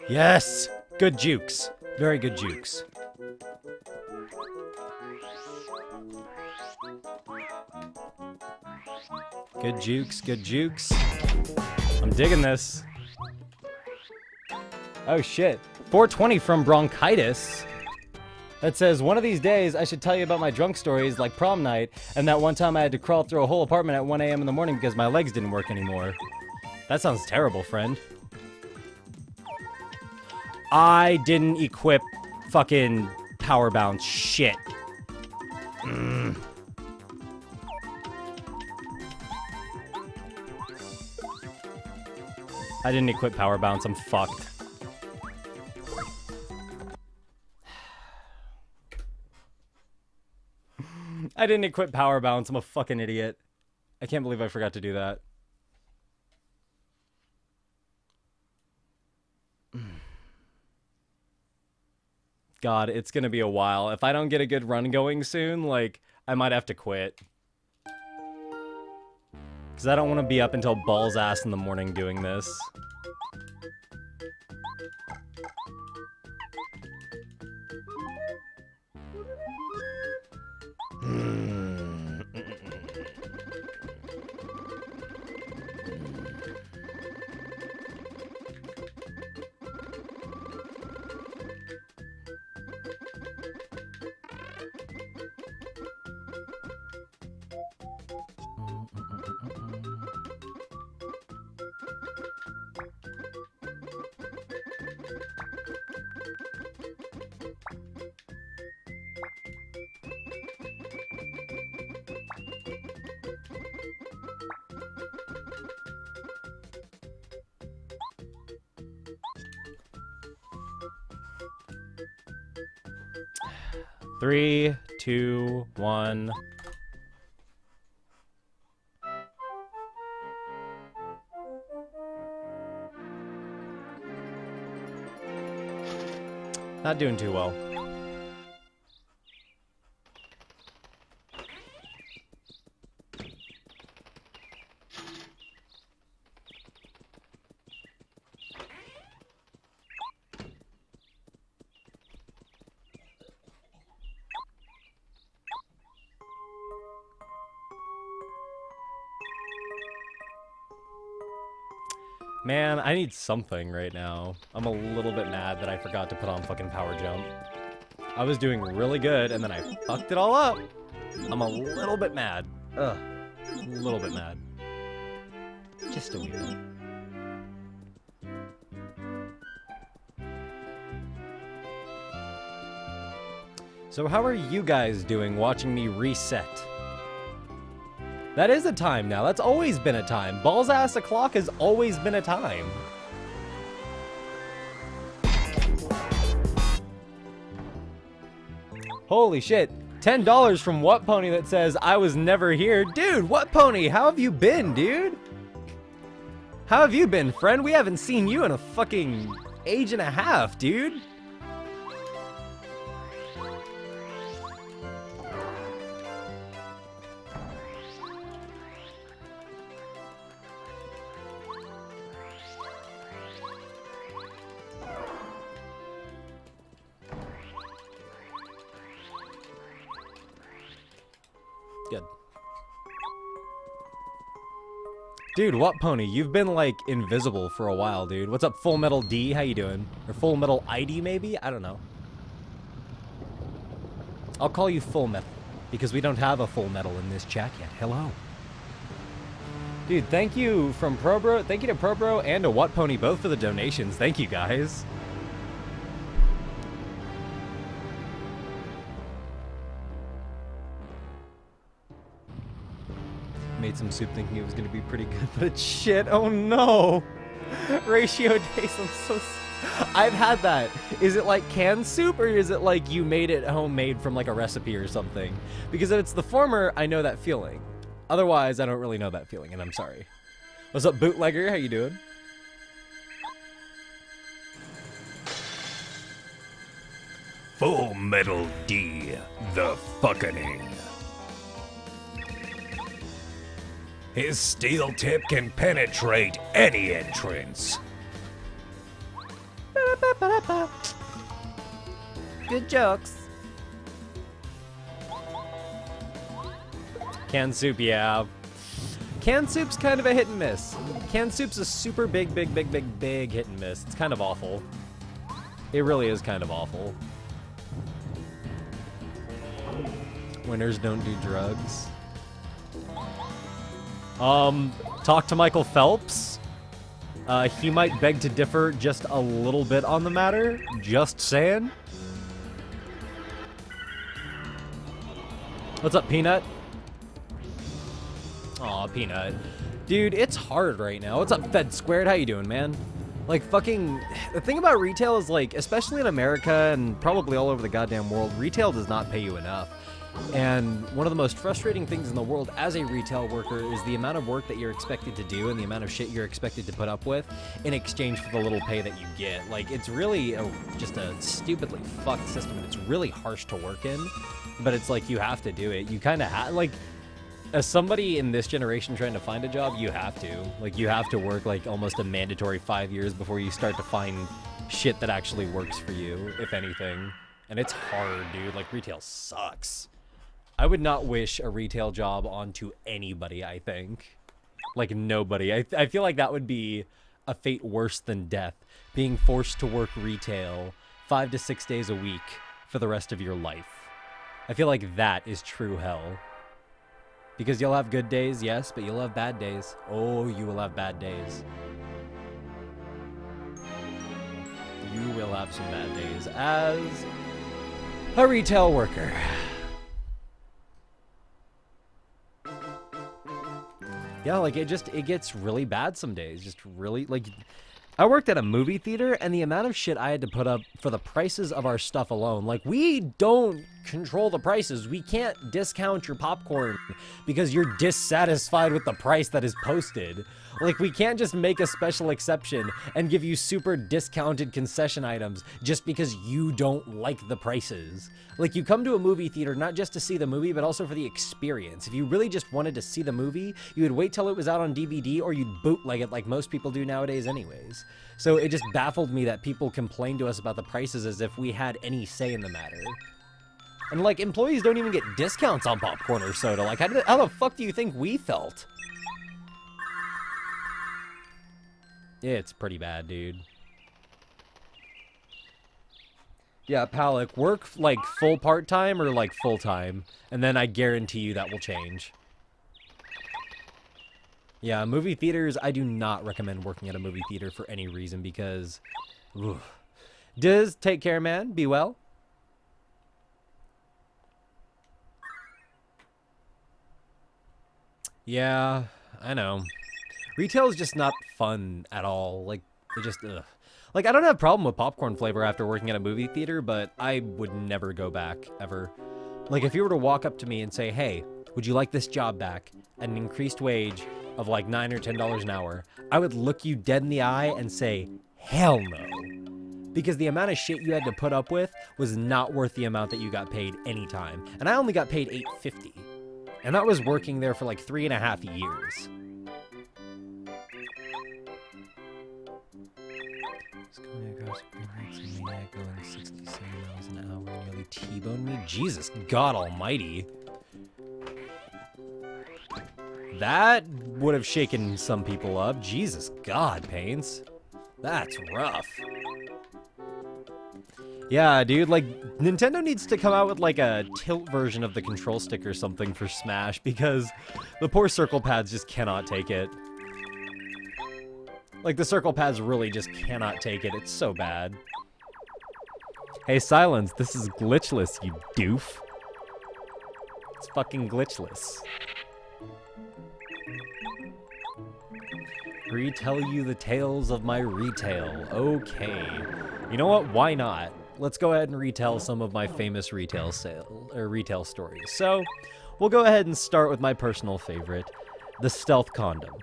Yes! Good jukes. Very good jukes. Good jukes, good jukes. I'm digging this. Oh shit. 420 from Bronchitis. That says, one of these days, I should tell you about my drunk stories, like prom night, and that one time I had to crawl through a whole apartment at 1 a.m. in the morning because my legs didn't work anymore. That sounds terrible, friend. I didn't equip fucking power bounce shit. I didn't equip power bounce, I'm fucked. I didn't equip power bounce, I'm a fucking idiot. I can't believe I forgot to do that. God, it's gonna be a while. If I don't get a good run going soon, like, I might have to quit. Because I don't want to be up until balls ass in the morning doing this. Three, two, one. Not doing too well. Man, I need something right now. I'm a little bit mad that I forgot to put on fucking power jump. I was doing really good, and then I fucked it all up. I'm a little bit mad. Ugh. A little bit mad. Just a wee bit. So how are you guys doing watching me reset? That is a time now. That's always been a time. Balls ass o'clock has always been a time. Holy shit. $10 from What Pony that says, I was never here. Dude, What Pony, how have you been, dude? How have you been, friend? We haven't seen you in a fucking age and a half, dude. Good. Dude, What Pony? You've been, like, invisible for a while, dude. What's up, Full Metal D? How you doing? Or Full Metal ID, maybe? I don't know. I'll call you Full Metal, because we don't have a Full Metal in this chat yet. Hello. Dude, thank you from ProBro. Thank you to ProBro and to What Pony, both for the donations. Thank you, guys. Made some soup thinking it was gonna be pretty good, but it's shit. Oh no! Ratio taste, I'm so... I've had that. Is it like canned soup, or is it like you made it homemade from like a recipe or something? Because if it's the former, I know that feeling. Otherwise, I don't really know that feeling, and I'm sorry. What's up, Bootlegger? How you doing? Full Metal D, the fucking. His steel tip can penetrate any entrance. Good jokes. Canned soup, yeah. Canned soup's kind of a hit and miss. Canned soup's a super big hit and miss. It's kind of awful. It really is kind of awful. Winners don't do drugs. Talk to Michael Phelps. He might beg to differ just a little bit on the matter. Just saying. What's up, Peanut? Aw, Peanut. Dude, it's hard right now. What's up, Fed Squared? How you doing, man? Like, fucking... The thing about retail is, like, especially in America and probably all over the goddamn world, retail does not pay you enough. And one of the most frustrating things in the world as a retail worker is the amount of work that you're expected to do and the amount of shit you're expected to put up with in exchange for the little pay that you get. Like, it's really just a stupidly fucked system, and it's really harsh to work in, but it's like you have to do it. You kind of have, like, as somebody in this generation trying to find a job, you have to. Like, you have to work, like, almost a mandatory 5 years before you start to find shit that actually works for you, if anything. And it's hard, dude. Like, retail sucks. I would not wish a retail job onto anybody, I think. Like, nobody. I feel like that would be a fate worse than death. Being forced to work retail 5 to 6 days a week for the rest of your life. I feel like that is true hell. Because you'll have good days, yes, but you'll have bad days. Oh, you will have bad days. You will have some bad days as a retail worker. Yeah, like, it gets really bad some days. Just really, like, I worked at a movie theater, and the amount of shit I had to put up for the prices of our stuff alone, like, we don't control the prices. We can't discount your popcorn because you're dissatisfied with the price that is posted. Like, we can't just make a special exception and give you super discounted concession items just because you don't like the prices. Like, you come to a movie theater not just to see the movie, but also for the experience. If you really just wanted to see the movie, you would wait till it was out on DVD, or you'd bootleg it like most people do nowadays anyways. So it just baffled me that people complain to us about the prices as if we had any say in the matter. And, like, employees don't even get discounts on popcorn or soda. Like, how the fuck do you think we felt? It's pretty bad, dude. Yeah, Palik, work, like, full part-time or, like, full-time, and then I guarantee you that will change. Yeah, movie theaters, I do not recommend working at a movie theater for any reason because... Oof. Diz, take care, man. Be well. Yeah, I know. Retail is just not fun at all. Like, it just, ugh. Like, I don't have a problem with popcorn flavor after working at a movie theater, but I would never go back, ever. Like, if you were to walk up to me and say, hey, would you like this job back at an increased wage of like $9 or $10 an hour, I would look you dead in the eye and say, hell no. Because the amount of shit you had to put up with was not worth the amount that you got paid anytime. And I only got paid $8.50. And that was working there for like 3.5 years. Going 67 miles an hour, nearly T-boned me. Jesus God Almighty. That would have shaken some people up. Jesus God, Pains. That's rough. Yeah, dude, like, Nintendo needs to come out with, like, a tilt version of the control stick or something for Smash, because the poor circle pads just cannot take it. Like, the circle pads really just cannot take it. It's so bad. Hey, Silence, this is glitchless, you doof. It's fucking glitchless. Retell you the tales of my retail. Okay. You know what? Why not? Let's go ahead and retell some of my famous retail stories. So, we'll go ahead and start with my personal favorite, the stealth condom.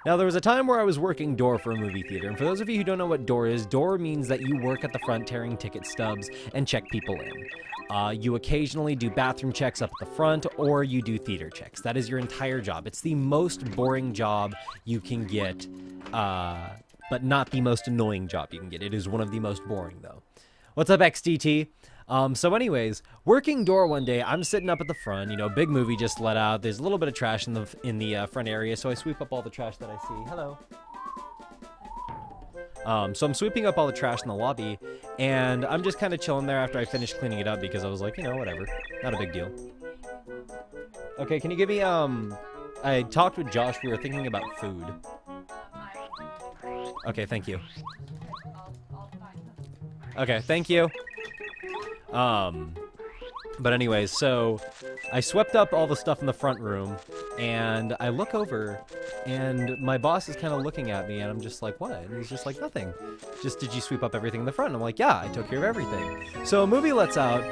Now, there was a time where I was working door for a movie theater, and for those of you who don't know what door is, door means that you work at the front tearing ticket stubs and check people in. You occasionally do bathroom checks up at the front, or you do theater checks. That is your entire job. It's the most boring job you can get, but not the most annoying job you can get. It is one of the most boring, though. What's up, XDT? So anyways, working door one day, I'm sitting up at the front, you know, big movie just let out. There's a little bit of trash in the front area, so I sweep up all the trash that I see. Hello. So I'm sweeping up all the trash in the lobby, and I'm just kind of chilling there after I finished cleaning it up because I was like, you know, whatever. Not a big deal. Okay, can you give me, I talked with Josh, we were thinking about food. Okay, thank you. Okay, thank you. But anyways, so I swept up all the stuff in the front room, and I look over, and my boss is kind of looking at me, and I'm just like, what? And he's just like, nothing. Just, did you sweep up everything in the front? And I'm like, yeah, I took care of everything. So a movie lets out,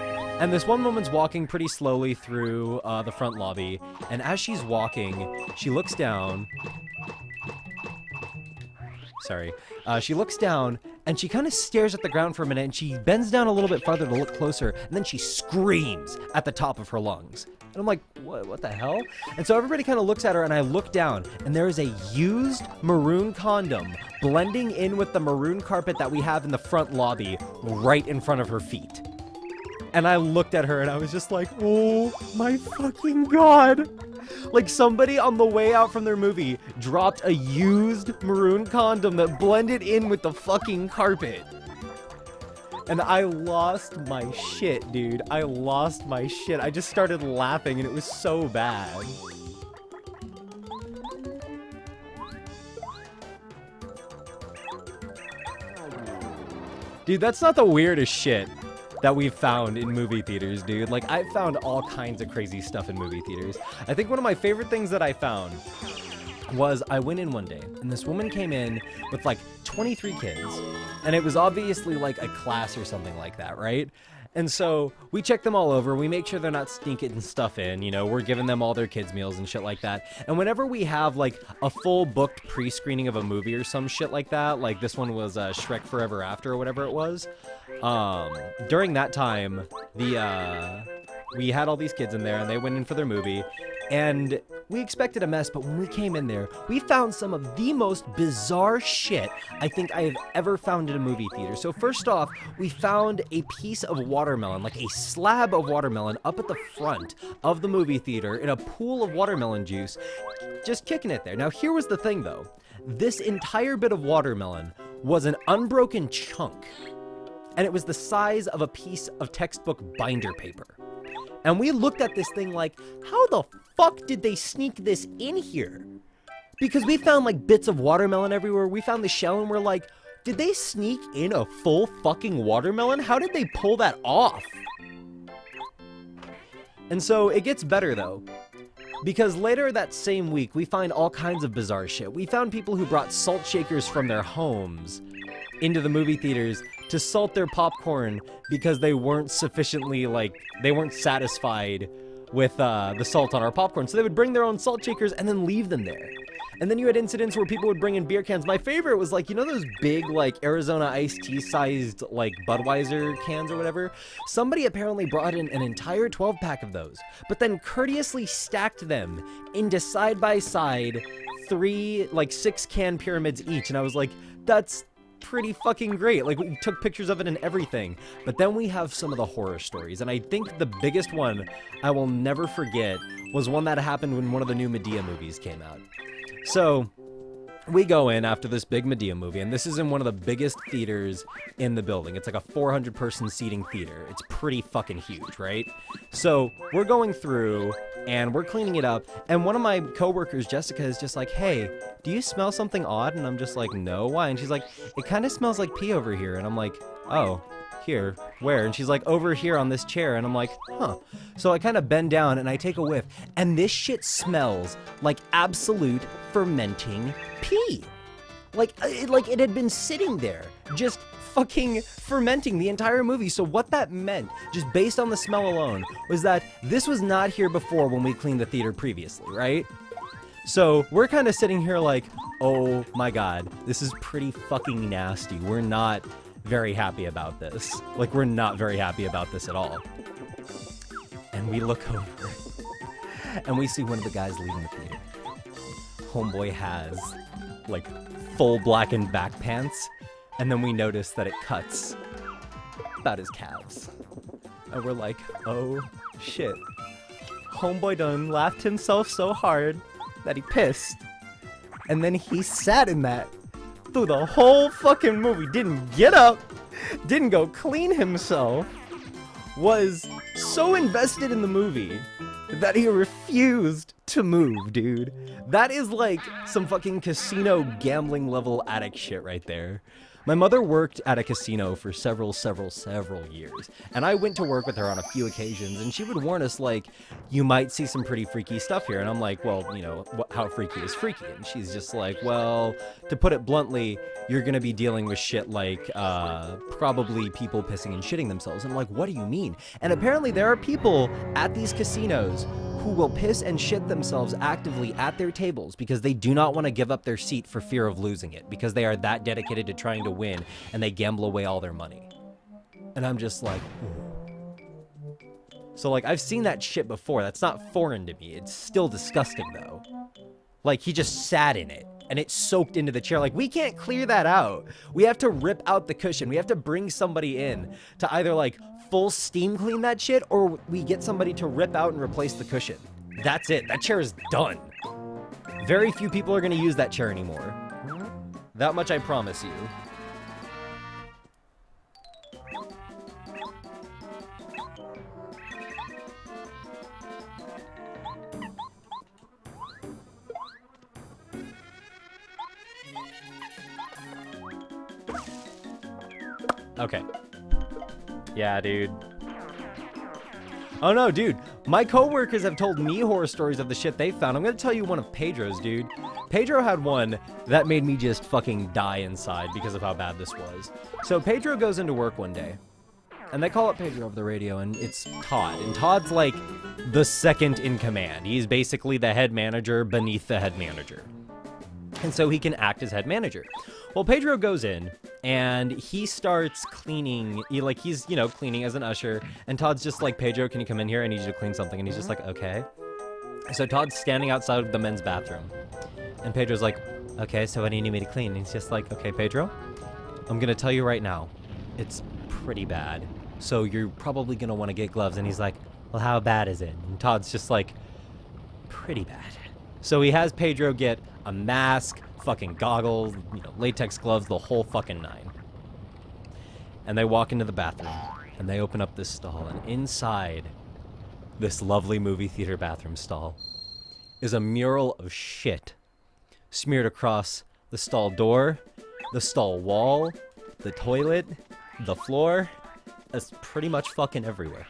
and this one woman's walking pretty slowly through the front lobby, and as she's walking, she looks down. Sorry. She looks down, and she kind of stares at the ground for a minute, and she bends down a little bit farther to look closer, and then she screams at the top of her lungs. And I'm like, what the hell? And so everybody kind of looks at her, and I look down, and there is a used maroon condom blending in with the maroon carpet that we have in the front lobby right in front of her feet. And I looked at her, and I was just like, oh my fucking God. Like, somebody on the way out from their movie dropped a used maroon condom that blended in with the fucking carpet. And I lost my shit, dude. I lost my shit. I just started laughing, and it was so bad. Dude, that's not the weirdest shit that we've found in movie theaters, dude. Like, I've found all kinds of crazy stuff in movie theaters. I think one of my favorite things that I found was I went in one day, and this woman came in with like 23 kids, and it was obviously like a class or something like that, right? And so we check them all over. We make sure they're not sneaking stuff in. You know, we're giving them all their kids' meals and shit like that. And whenever we have like a full booked pre-screening of a movie or some shit like that, like this one was Shrek Forever After or whatever it was. During that time, we had all these kids in there, and they went in for their movie. And we expected a mess, but when we came in there, we found some of the most bizarre shit I think I have ever found in a movie theater. So first off, we found a piece of watermelon, like a slab of watermelon, up at the front of the movie theater in a pool of watermelon juice, just kicking it there. Now, here was the thing, though. This entire bit of watermelon was an unbroken chunk, and it was the size of a piece of textbook binder paper. And we looked at this thing like, how the fuck did they sneak this in here? Because we found like bits of watermelon everywhere. We found the shell, and we're like, did they sneak in a full fucking watermelon? How did they pull that off? And so it gets better though, because later that same week, we find all kinds of bizarre shit. We found people who brought salt shakers from their homes into the movie theaters to salt their popcorn because they weren't sufficiently, like, they weren't satisfied with the salt on our popcorn. So they would bring their own salt shakers and then leave them there. And then you had incidents where people would bring in beer cans. My favorite was, like, you know those big, like, Arizona iced tea sized, like, Budweiser cans or whatever? Somebody apparently brought in an entire 12-pack of those, but then courteously stacked them into side-by-side 6-can pyramids each. And I was like, that's pretty fucking great. Like, we took pictures of it and everything. But then we have some of the horror stories, and I think the biggest one I will never forget was one that happened when one of the new Medea movies came out. So we go in after this big Medea movie, and this is in one of the biggest theaters in the building. It's like a 400-person seating theater. It's pretty fucking huge, right? So we're going through, and we're cleaning it up, and one of my coworkers, Jessica, is just like, hey, do you smell something odd? And I'm just like, no, why? And she's like, it kind of smells like pee over here. And I'm like, oh, here, where? And she's like, over here on this chair. And I'm like, huh. So I kind of bend down and I take a whiff, and this shit smells like absolute fermenting pee. Like it had been sitting there, just fucking fermenting the entire movie. So what that meant, just based on the smell alone, was that this was not here before when we cleaned the theater previously, right? So we're kind of sitting here like, oh my God, this is pretty fucking nasty. We're not very happy about this. Like, we're not very happy about this at all. And we look over and we see one of the guys leaving the theater. Homeboy has like full blackened back pants, and then we notice that it cuts about his calves. And we're like, oh shit. Homeboy done laughed himself so hard that he pissed. And then he sat in that through the whole fucking movie. Didn't get up, didn't go clean himself, was so invested in the movie that he refused to move, dude. That is like some fucking casino gambling level addict shit right there. My mother worked at a casino for several years, and I went to work with her on a few occasions, and she would warn us, like, you might see some pretty freaky stuff here. And I'm like, well, you know, how freaky is freaky? And she's just like, well, to put it bluntly, you're gonna be dealing with shit like probably people pissing and shitting themselves. And I'm like, what do you mean? And apparently there are people at these casinos who will piss and shit themselves actively at their tables because they do not want to give up their seat for fear of losing it, because they are that dedicated to trying to win, and they gamble away all their money. And I'm just like, ooh. So like, I've seen that shit before. That's not foreign to me. It's still disgusting though. Like, he just sat in it and it soaked into the chair. Like, we can't clear that out. We have to rip out the cushion. We have to bring somebody in to either like full steam clean that shit, or we get somebody to rip out and replace the cushion. That's it. That chair is done. Very few people are going to use that chair anymore. That much I promise you. Okay. Yeah, dude. Oh no, dude. My coworkers have told me horror stories of the shit they found. I'm gonna tell you one of Pedro's, dude. Pedro had one that made me just fucking die inside because of how bad this was. So Pedro goes into work one day, and they call up Pedro over the radio, and it's Todd. And Todd's like the second in command. He's basically the head manager beneath the head manager. And so he can act as head manager. Well, Pedro goes in and he starts cleaning. He's, you know, cleaning as an usher. And Todd's just like, Pedro, can you come in here? I need you to clean something. And he's just like, okay. So Todd's standing outside of the men's bathroom. And Pedro's like, okay, so what do you need me to clean? And he's just like, okay, Pedro, I'm going to tell you right now, it's pretty bad. So you're probably going to want to get gloves. And he's like, well, how bad is it? And Todd's just like, pretty bad. So he has Pedro get a mask, fucking goggles, you know, latex gloves, the whole fucking nine. And they walk into the bathroom, and they open up this stall, and inside this lovely movie theater bathroom stall is a mural of shit smeared across the stall door, the stall wall, the toilet, the floor. It's pretty much fucking everywhere.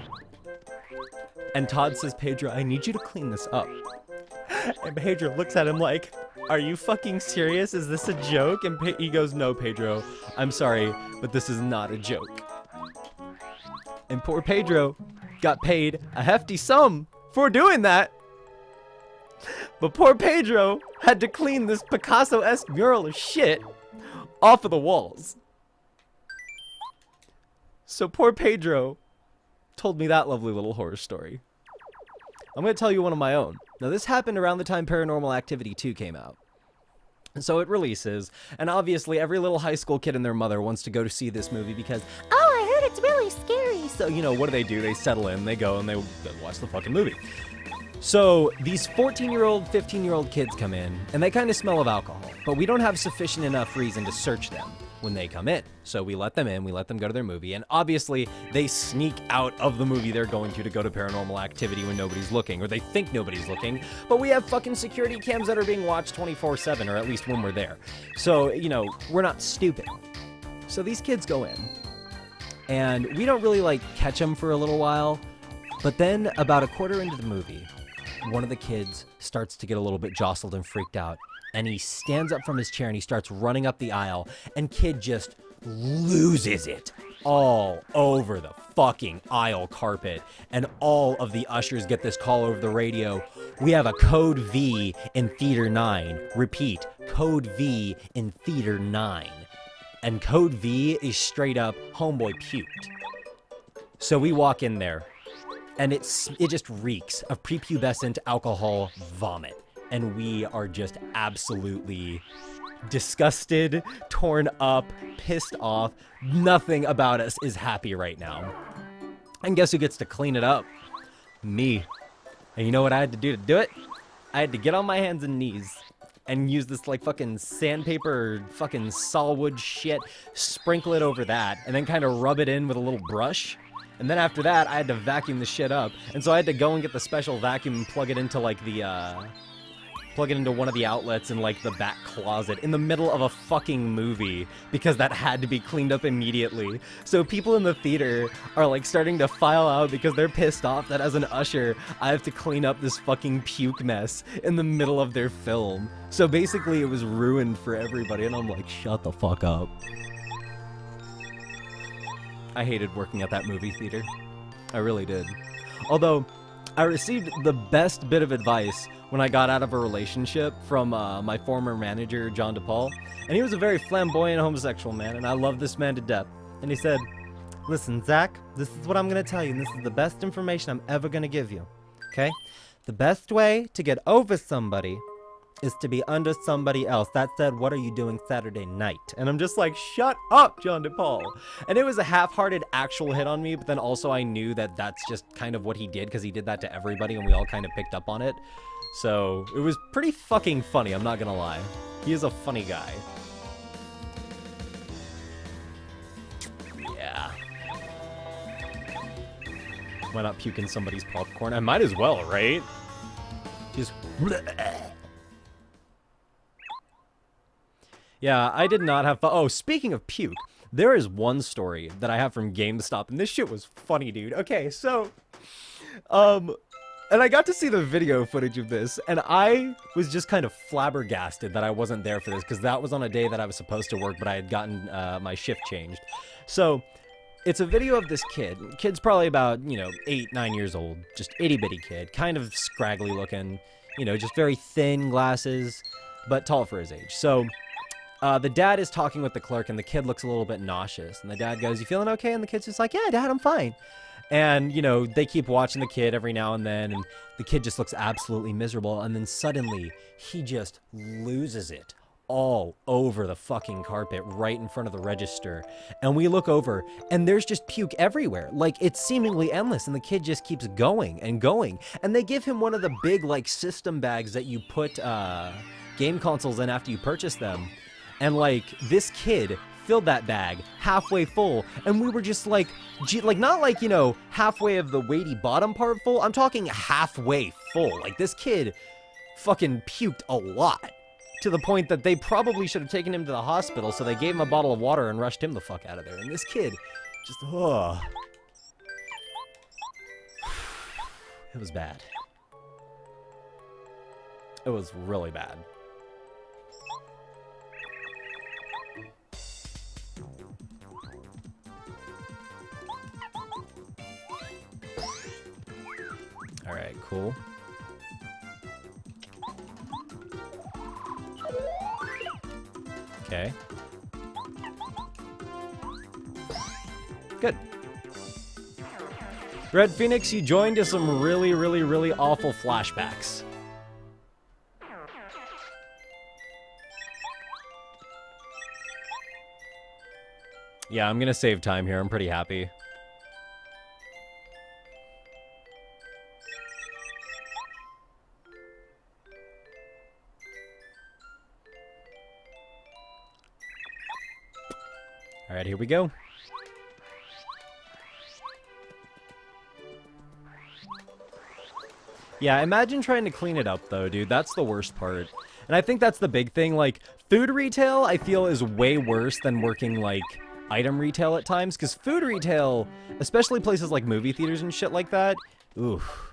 And Todd says, Pedro, I need you to clean this up. And Pedro looks at him like, are you fucking serious? Is this a joke? And he goes, no, Pedro, I'm sorry, but this is not a joke. And poor Pedro got paid a hefty sum for doing that. But poor Pedro had to clean this Picasso-esque mural of shit off of the walls. So poor Pedro told me that lovely little horror story. I'm going to tell you one of my own. Now, this happened around the time Paranormal Activity 2 came out. And so it releases, and obviously every little high school kid and their mother wants to go to see this movie because, oh, I heard it's really scary. So, you know, what do? They settle in, they go, and they watch the fucking movie. So these 14-year-old, 15-year-old kids come in, and they kind of smell of alcohol, but we don't have sufficient enough reason to search them when they come in. So we let them in, we let them go to their movie, and obviously they sneak out of the movie they're going to go to Paranormal Activity when nobody's looking, or they think nobody's looking, but we have fucking security cams that are being watched 24/7, or at least when we're there. So, you know, we're not stupid. So these kids go in, and we don't really, like, catch them for a little while, but then about a quarter into the movie, one of the kids starts to get a little bit jostled and freaked out. And he stands up from his chair and he starts running up the aisle, and kid just loses it. all over the fucking aisle carpet. And all of the ushers get this call over the radio. We have a code V in Theater 9. Repeat, code V in Theater 9. And code V is straight up homeboy puked. So we walk in there, and it just reeks of prepubescent alcohol vomit. And we are just absolutely disgusted, torn up, pissed off. Nothing about us is happy right now. And guess who gets to clean it up? Me. And you know what I had to do it? I had to get on my hands and knees and use this like fucking sandpaper, fucking sawwood shit, sprinkle it over that, and then kind of rub it in with a little brush. And then after that, I had to vacuum the shit up. And so I had to go and get the special vacuum and plug it into like the, plug it into one of the outlets in like the back closet in the middle of a fucking movie because that had to be cleaned up immediately. So people in the theater are like starting to file out because they're pissed off that as an usher, I have to clean up this fucking puke mess in the middle of their film. So basically it was ruined for everybody, and I'm like, shut the fuck up. I hated working at that movie theater. I really did. Although, I received the best bit of advice when I got out of a relationship from my former manager, John DePaul. And he was a very flamboyant homosexual man, and I love this man to death. And he said, listen, Zach, this is what I'm going to tell you, and this is the best information I'm ever going to give you. Okay? The best way to get over somebody is to be under somebody else. That said, what are you doing Saturday night? And I'm just like, shut up, John DePaul. And it was a half-hearted actual hit on me, but then also I knew that that's just kind of what he did because he did that to everybody and we all kind of picked up on it. So it was pretty fucking funny, I'm not gonna lie. He is a funny guy. Yeah. Why not puke in somebody's popcorn? I might as well, right? Just... Yeah, I did not have fun. Oh, speaking of puke, there is one story that I have from GameStop, and this shit was funny, dude. Okay, so, and I got to see the video footage of this, and I was just kind of flabbergasted that I wasn't there for this, because that was on a day that I was supposed to work, but I had gotten my shift changed. So, it's a video of this kid. Kid's probably about, 8, 9 years old. Just itty-bitty kid, kind of scraggly looking, just very thin glasses, but tall for his age. So, the dad is talking with the clerk, and the kid looks a little bit nauseous. And the dad goes, you feeling okay? And the kid's just like, yeah, Dad, I'm fine. And, they keep watching the kid every now and then, and the kid just looks absolutely miserable. And then suddenly, he just loses it all over the fucking carpet right in front of the register. And we look over, and there's just puke everywhere. Like, it's seemingly endless, and the kid just keeps going and going. And they give him one of the big, like, system bags that you put game consoles in after you purchase them. And, like, this kid filled that bag halfway full, and we were just like, not like, halfway of the weighty bottom part full. I'm talking halfway full. Like, this kid fucking puked a lot, to the point that they probably should have taken him to the hospital, so they gave him a bottle of water and rushed him the fuck out of there. And this kid just, ugh. It was bad. It was really bad. All right, cool. Okay. Good. Red Phoenix, you joined to some really, really, really awful flashbacks. Yeah, I'm gonna save time here. I'm pretty happy. All right, here we go. Yeah, imagine trying to clean it up, though, dude. That's the worst part. And I think that's the big thing. Like, food retail, I feel, is way worse than working, like, item retail at times. Because food retail, especially places like movie theaters and shit like that, oof.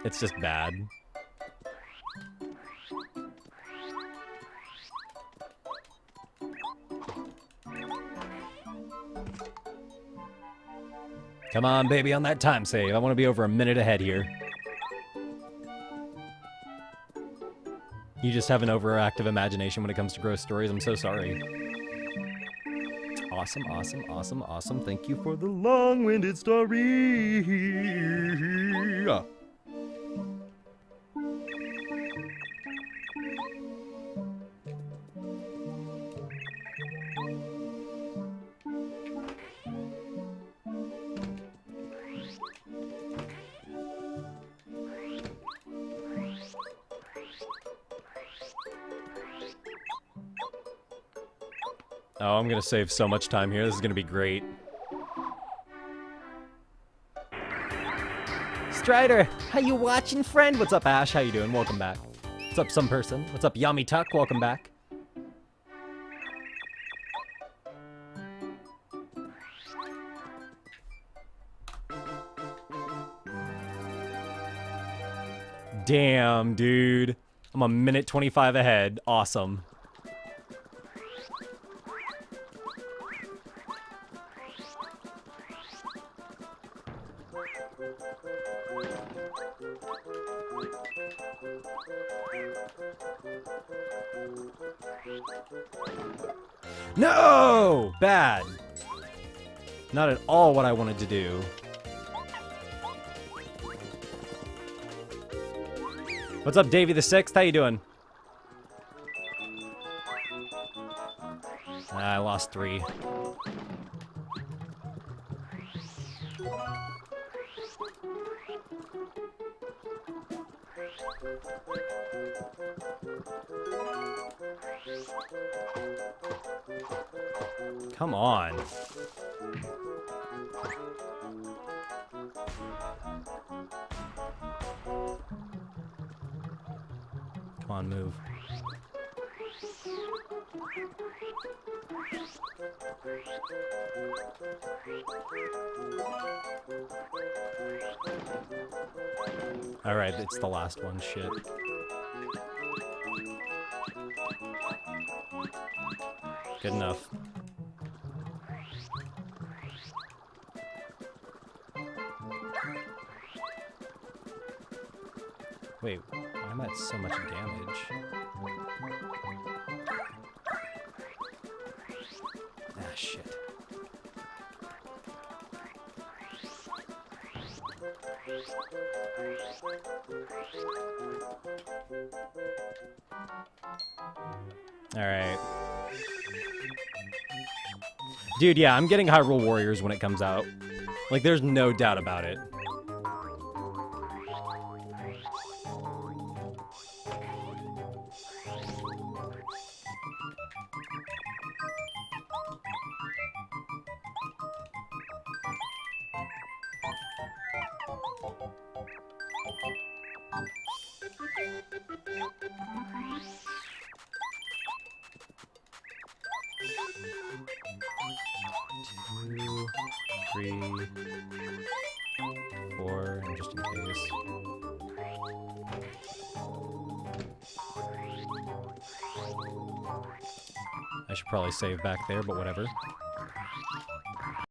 It's just bad. Come on, baby, on that time save. I want to be over a minute ahead here. You just have an overactive imagination when it comes to gross stories. I'm so sorry. Awesome, awesome, awesome, awesome. Thank you for the long-winded story. Oh, I'm gonna save so much time here. This is gonna be great. Strider, how you watching, friend? What's up, Ash? How you doing? Welcome back. What's up, some person? What's up, Yummy Tuck? Welcome back. Damn, dude. I'm a minute 25 ahead. Awesome. No! Bad. Not at all what I wanted to do. What's up, Davey the Sixth? How you doing? I lost 3. Come on. Come on, move. All right, it's the last one. Shit. Good enough. Wait, why am I at so much damage? Ah, shit. Alright. Dude, yeah, I'm getting Hyrule Warriors when it comes out. Like, there's no doubt about it. I should probably save back there, but whatever.